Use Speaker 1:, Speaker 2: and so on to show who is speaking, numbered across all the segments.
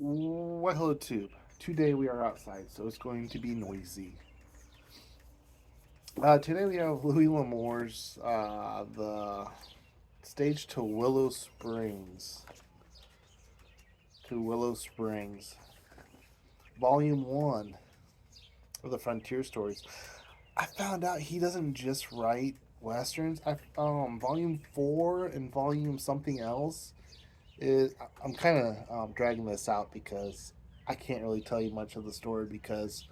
Speaker 1: Well, hello, Tube. Today we are outside, so it's going to be noisy. Today we have Louis L'Amour's the stage to Willow Springs, Volume One of the Frontier Stories. I found out he doesn't just write westerns. I Volume Four and Volume something else is. I'm kind of dragging this out because I can't really tell you much of the story because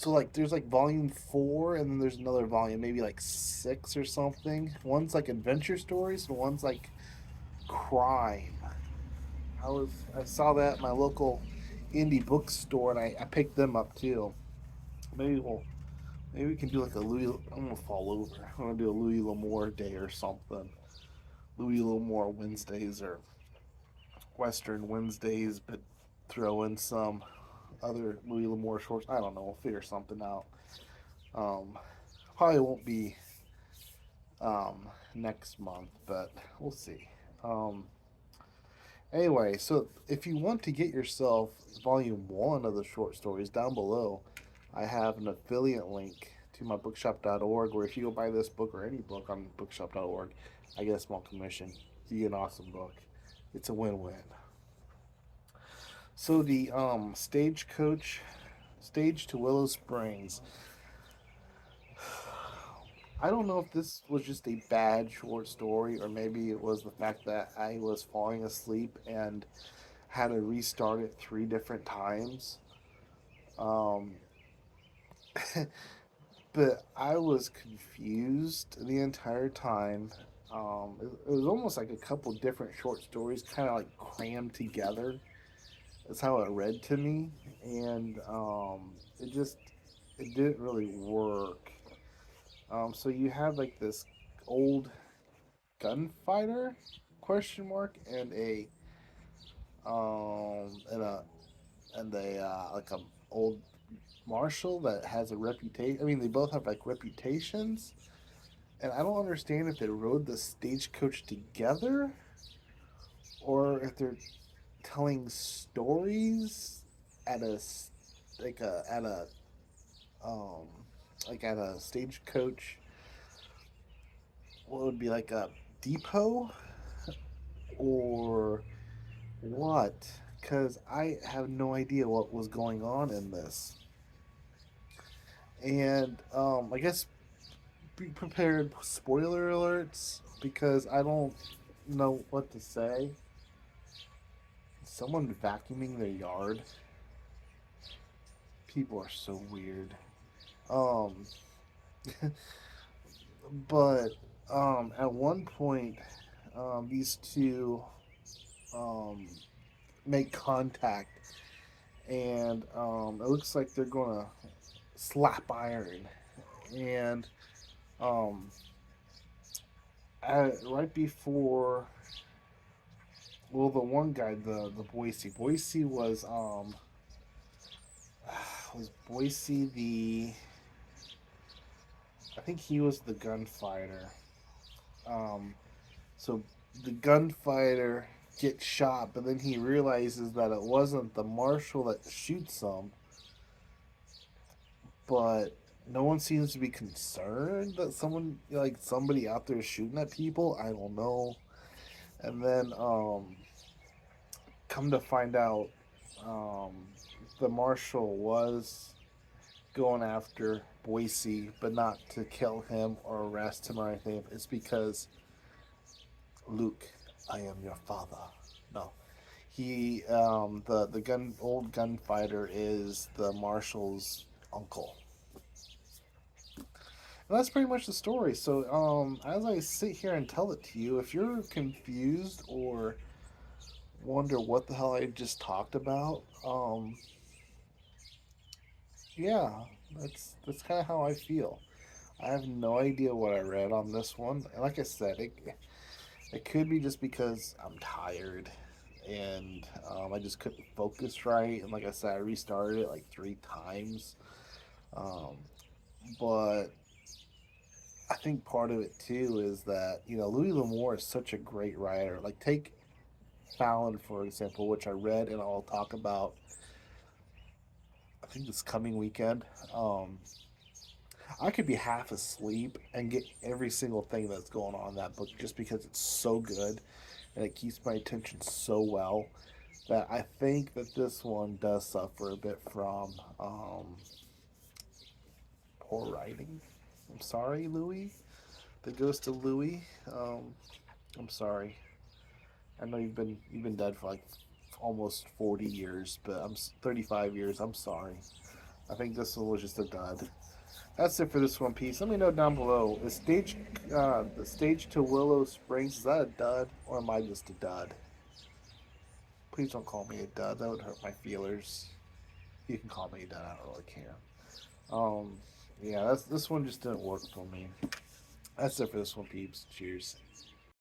Speaker 1: like there's like volume four and then there's another volume, maybe like six or something. One's like adventure stories and one's like crime. I saw that at my local indie bookstore and I picked them up too. Maybe we'll maybe we can do like a Louis. I'm gonna fall over. I'm gonna do a Louis L'Amour day or something. Louis L'Amour Wednesdays or Western Wednesdays, but throw in some other Louis L'Amour shorts. I don't know. We'll figure something out. Um, Probably won't be next month, but we'll see. Um, anyway, so if you want to get yourself volume one of the short stories down below, I have an affiliate link to my bookshop.org where if you go buy this book or any book on bookshop.org, I get a small commission. You get an awesome book. It's a win-win. So the stagecoach stage to Willow Springs. I don't know if this was just a bad short story or maybe it was the fact that I was falling asleep and had to restart it three different times. Um, but I was confused the entire time. It was almost like a couple different short stories kind of like crammed together. That's how it read to me. And it didn't really work. So you had like this old gunfighter question mark and a like a old marshal that has a reputation. I mean, they both have like reputations, and I don't understand if they rode the stagecoach together or if they're telling stories at a like a at a um like at a stagecoach. What would be like a depot or what? Because I have no idea what was going on in this. And I guess be prepared spoiler alerts because I don't know what to say. Someone vacuuming their yard. People are so weird. Um, but at one point, these two um, make contact, and it looks like they're gonna slap iron. And um, right before, well, the one guy, the Boise was Boise the I think he was the gunfighter. Um, so the gunfighter gets shot, but then he realizes that it wasn't the marshal that shoots him, but no one seems to be concerned that somebody out there is shooting at people. I don't know. And then come to find out, um, the marshal was going after Boise, but not to kill him or arrest him or anything. It's because Luke, I am your father. No, the old gunfighter is the marshal's uncle. And that's pretty much the story. So as I sit here and tell it to you, if you're confused or wonder what the hell I just talked about, yeah, that's kind of how I feel. I have no idea what I read on this one. And like I said, it could be just because I'm tired and I just couldn't focus right. And like I said, I restarted it like three times. Um, but I think part of it too is that Louis L'Amour is such a great writer. Like take Fallon, for example, which I read and I'll talk about, I think this coming weekend. I could be half asleep and get every single thing that's going on in that book just because it's so good and it keeps my attention so well that I think that this one does suffer a bit from poor writing. I'm sorry, Louis. The Ghost of Louis. I'm sorry. I know you've been dead for like almost 40 years, but I'm 35 years. I'm sorry. I think this one was just a dud. That's it for this One Piece. Let me know down below. The stage to Willow Springs, is that a dud or am I just a dud? Please don't call me a dud. That would hurt my feelers. You can call me a dud. I don't really care. Um, yeah, this one just didn't work for me. That's it for this one, peeps. Cheers.